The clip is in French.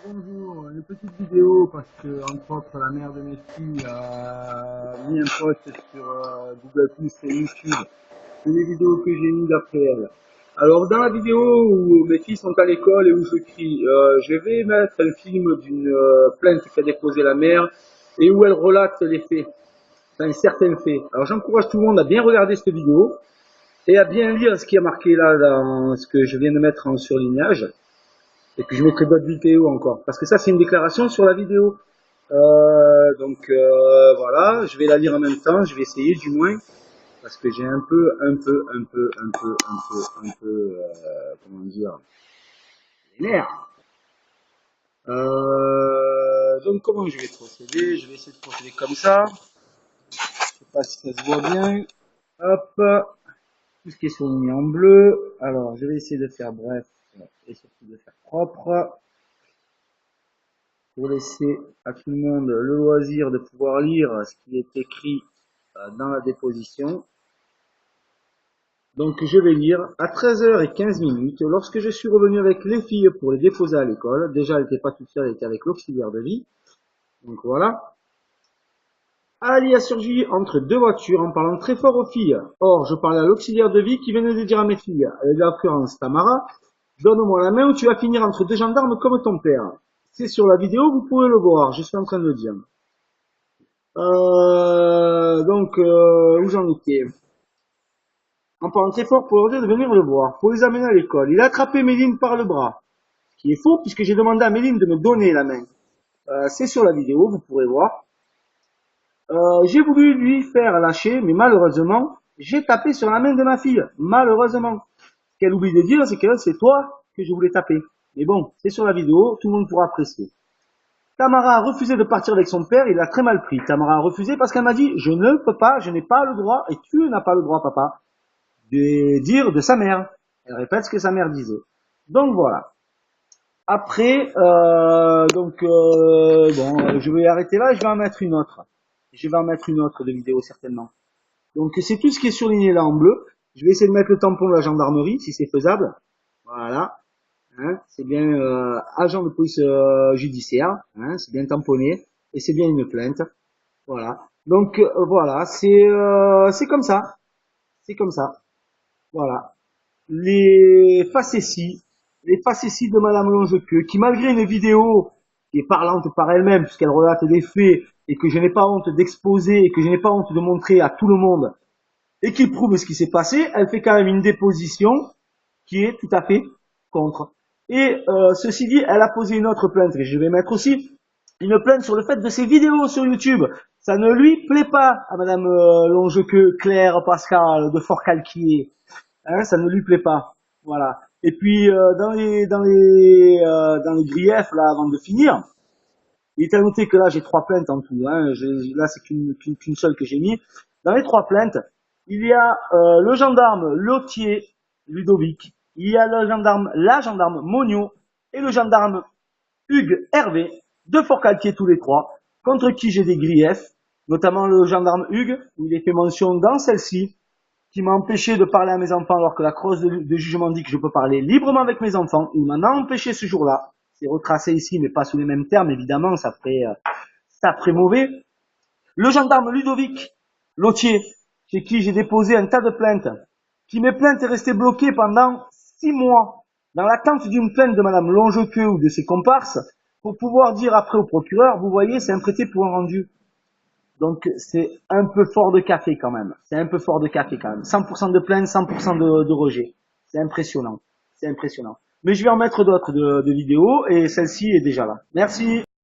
Bonjour, une petite vidéo parce que, entre autres, la mère de mes filles a mis un post sur Google Plus et YouTube. C'est les vidéos que j'ai mis d'après elle. Alors, dans la vidéo où mes filles sont à l'école et où je crie, je vais mettre un film d'une plainte qu'a déposée la mère et où elle relate les faits, enfin certains faits. Alors, j'encourage tout le monde à bien regarder cette vidéo et à bien lire ce qui est marqué là dans ce que je viens de mettre en surlignage. Et puis je mettrai d'autres vidéos encore. Parce que ça, c'est une déclaration sur la vidéo. Voilà, je vais la lire en même temps, je vais essayer du moins. Parce que j'ai comment dire, les nerfs. Donc comment je vais procéder? Je vais essayer de procéder comme ça. Je sais pas si ça se voit bien. Hop. Tout ce qui est souligné en bleu. Alors, je vais essayer de faire bref et surtout de faire propre. Pour laisser à tout le monde le loisir de pouvoir lire ce qui est écrit dans la déposition. Donc je vais lire à 13h15, lorsque je suis revenu avec les filles pour les déposer à l'école. Déjà, elle n'était pas toute seule, elle était avec l'auxiliaire de vie. Donc voilà. Ali a surgi entre deux voitures en parlant très fort aux filles. Or, je parlais à l'auxiliaire de vie qui venait de dire à mes filles, avec l'occurrence Tamara, donne-moi la main ou tu vas finir entre deux gendarmes comme ton père. C'est sur la vidéo, vous pouvez le voir, je suis en train de le dire. Où j'en étais? En parlant très fort pour leur dire de venir le voir, pour les amener à l'école. Il a attrapé Méline par le bras, ce qui est faux puisque j'ai demandé à Méline de me donner la main. C'est sur la vidéo, vous pourrez voir. J'ai voulu lui faire lâcher, mais malheureusement, j'ai tapé sur la main de ma fille. Malheureusement. Ce qu'elle oublie de dire, c'est que c'est toi que je voulais taper. Mais bon, c'est sur la vidéo, tout le monde pourra apprécier. Tamara a refusé de partir avec son père, il a très mal pris. Tamara a refusé parce qu'elle m'a dit, je ne peux pas, je n'ai pas le droit, et tu n'as pas le droit, papa, de dire de sa mère. Elle répète ce que sa mère disait. Donc voilà. Après, je vais arrêter là, je vais en mettre une autre. Je vais en mettre une autre de vidéo certainement. Donc c'est tout ce qui est surligné là en bleu. Je vais essayer de mettre le tampon de la gendarmerie, si c'est faisable. Voilà. Hein, c'est bien agent de police judiciaire. Hein, c'est bien tamponné. Et c'est bien une plainte. Voilà. Donc voilà, c'est comme ça. C'est comme ça. Voilà. Les facéties de Madame Longequeux, qui malgré une vidéo qui est parlante par elle-même, puisqu'elle relate des faits, et que je n'ai pas honte d'exposer, et que je n'ai pas honte de montrer à tout le monde, et qui prouve ce qui s'est passé, elle fait quand même une déposition qui est tout à fait contre. Et ceci dit, elle a posé une autre plainte, et je vais mettre aussi une plainte sur le fait de ses vidéos sur YouTube. Ça ne lui plaît pas à Madame Longequeux, Claire Pascal de Fort-Calquier. Hein, ça ne lui plaît pas. Voilà. Et puis dans les griefs là avant de finir, il est à noter que là j'ai trois plaintes en tout. Hein. Là c'est qu'une seule que j'ai mis. Dans les trois plaintes, il y a le gendarme Lotier Ludovic, il y a la gendarme Monio et le gendarme Hugues Hervé de Fort-Calquier tous les trois, contre qui j'ai des griefs, notamment le gendarme Hugues, où il est fait mention dans celle-ci, qui m'a empêché de parler à mes enfants alors que la clause de jugement dit que je peux parler librement avec mes enfants. Il m'en a empêché ce jour-là. C'est retracé ici, mais pas sous les mêmes termes, évidemment, ça ferait mauvais. Le gendarme Ludovic Lotier, chez qui j'ai déposé un tas de plaintes, qui mes plaintes est restée bloquée pendant 6 mois, dans l'attente d'une plainte de Madame Longequeux ou de ses comparses, pour pouvoir dire après au procureur, vous voyez, c'est un prêté pour un rendu. Donc c'est un peu fort de café quand même. C'est un peu fort de café quand même. 100% de plainte, 100% de rejet. C'est impressionnant. C'est impressionnant. Mais je vais en mettre d'autres de vidéos et celle-ci est déjà là. Merci.